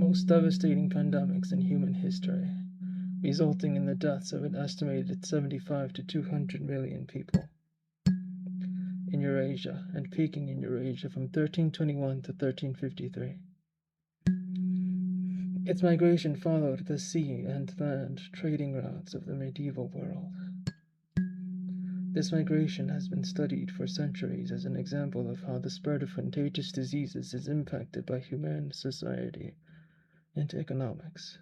most devastating pandemics in human history, resulting in the deaths of an estimated 75 to 200 million people in Eurasia, and peaking in Eurasia from 1321 to 1353. Its migration followed the sea and land trading routes of the medieval world. This migration has been studied for centuries as an example of how the spread of contagious diseases is impacted by human society and economics.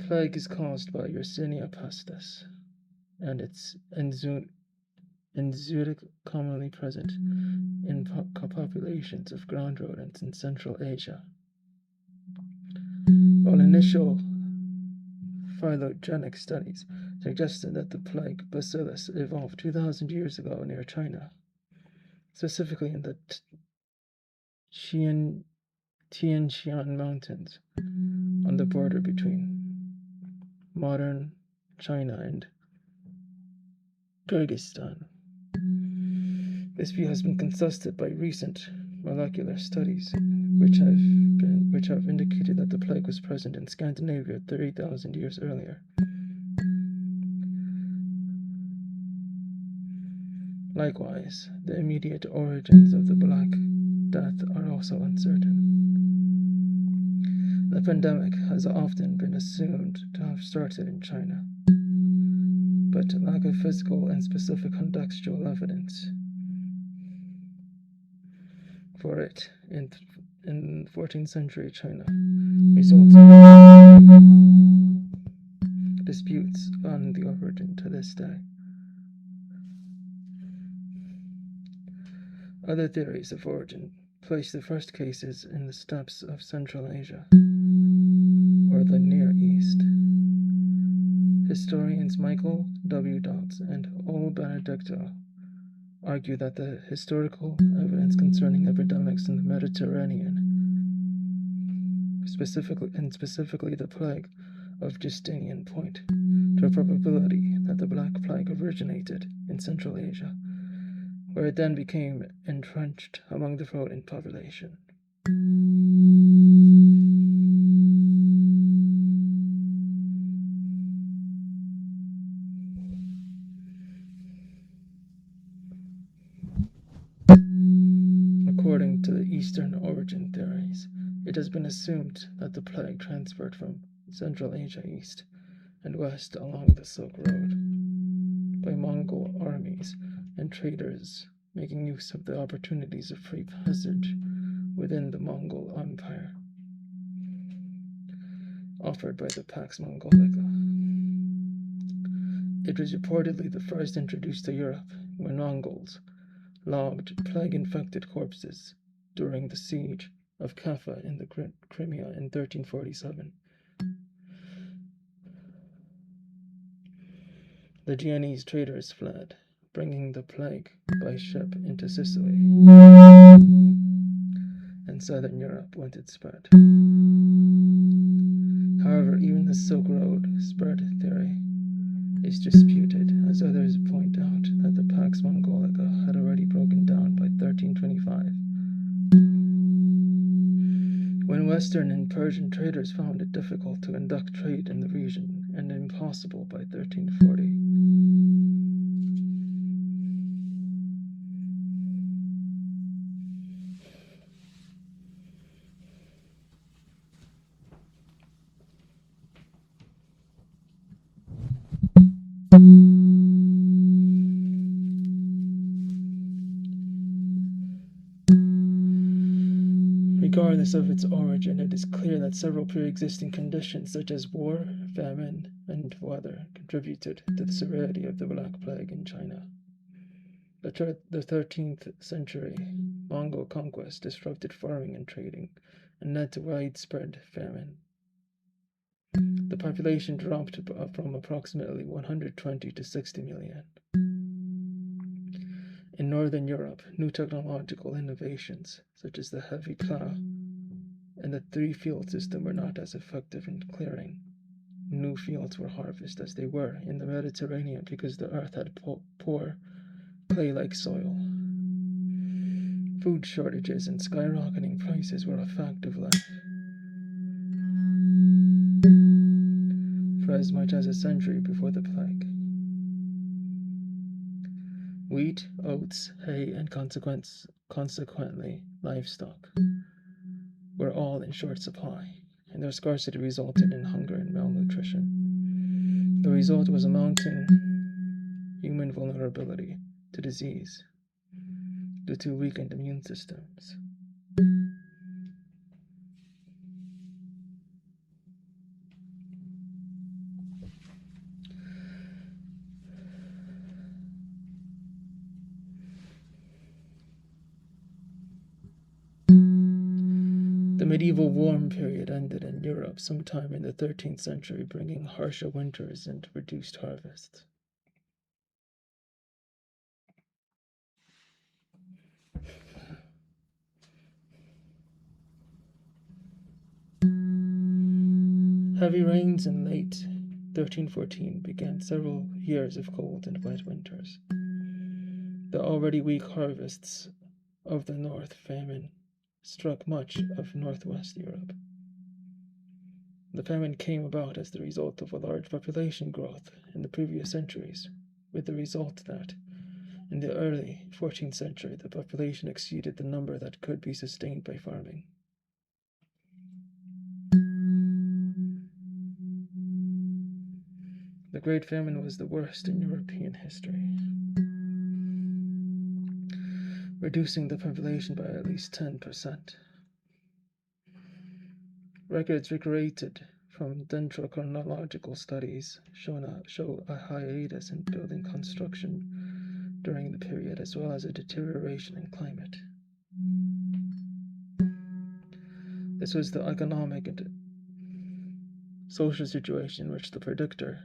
Plague is caused by Yersinia pestis, and it's enzootic commonly present in populations of ground rodents in Central Asia. While initial phylogenetic studies suggested that the plague bacillus evolved 2,000 years ago near China, specifically in the Tianshan Mountains on the border between modern China and Kyrgyzstan. This view has been contested by recent molecular studies, which have indicated that the plague was present in Scandinavia 30,000 years earlier. Likewise, the immediate origins of the Black Death are also uncertain. The pandemic has often been assumed to have started in China, but lack of physical and specific contextual evidence for it in 14th century China results in disputes on the origin to this day. Other theories of origin place the first cases in the steppes of Central Asia or the Near East. Historians Michael W. Dodds and O. Benedicto argue that the historical evidence concerning epidemics in the Mediterranean, specifically the plague of Justinian, point to a probability that the Black Plague originated in Central Asia, where it then became entrenched among the rodent population. According to the Eastern origin theories, it has been assumed that the plague transferred from Central Asia east and west along the Silk Road by Mongol armies and traders making use of the opportunities of free passage within the Mongol Empire offered by the Pax Mongolica. It was reportedly the first introduced to Europe when Mongols logged plague-infected corpses during the siege of Kaffa in the Crimea in 1347. The Genoese traders fled, bringing the plague by ship into Sicily and southern Europe whence it spread. However, even the Silk Road spread theory is disputed, as others point out that the Pax Mongolica had already broken down by 1325. When Western and Persian traders found it difficult to conduct trade in the region and impossible by 1340. Regardless of its origin, it is clear that several pre-existing conditions such as war, famine, and weather contributed to the severity of the Black Plague in China. The 13th century Mongol conquest disrupted farming and trading and led to widespread famine. The population dropped from approximately 120 to 60 million. In Northern Europe, new technological innovations, such as the heavy plow and the three-field system, were not as effective in clearing new fields were harvested as they were in the Mediterranean because the earth had poor clay-like soil. Food shortages and skyrocketing prices were a fact of life for as much as a century before the plague. Wheat, oats, hay, and consequently livestock were all in short supply, and their scarcity resulted in hunger and malnutrition. The result was a mounting human vulnerability to disease due to weakened immune systems. The medieval warm period ended in Europe sometime in the 13th century, bringing harsher winters and reduced harvests. Heavy rains in late 1314 began several years of cold and wet winters. The already weak harvests of the North famine struck much of northwest Europe. The famine came about as the result of a large population growth in the previous centuries, with the result that, in the early 14th century, the population exceeded the number that could be sustained by farming. The Great Famine was the worst in European history, reducing the population by at least 10%. Records recreated from dendrochronological studies show a hiatus in building construction during the period, as well as a deterioration in climate. This was the economic and social situation in which the predictor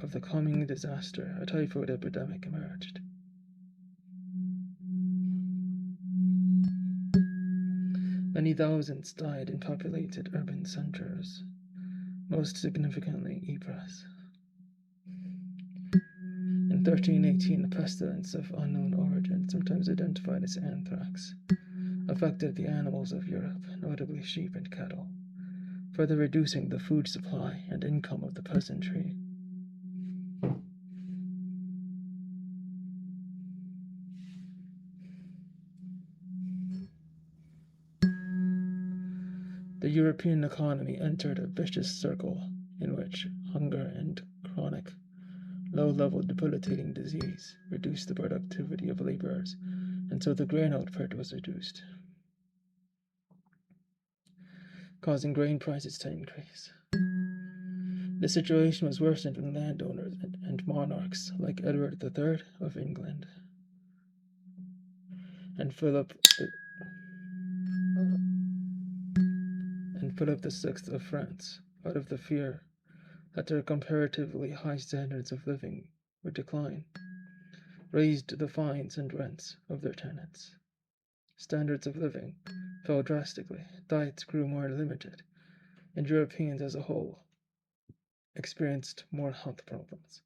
of the coming disaster, a typhoid epidemic, emerged. Many thousands died in populated urban centers, most significantly Ypres. In 1318, a pestilence of unknown origin, sometimes identified as anthrax, affected the animals of Europe, notably sheep and cattle, further reducing the food supply and income of the peasantry. The European economy entered a vicious circle in which hunger and chronic, low-level debilitating disease reduced the productivity of laborers, and so the grain output was reduced, causing grain prices to increase. The situation was worsened when landowners and monarchs like Edward III of England and Philip VI of France, out of the fear that their comparatively high standards of living would decline, raised the fines and rents of their tenants. Standards of living fell drastically, diets grew more limited, and Europeans as a whole experienced more health problems.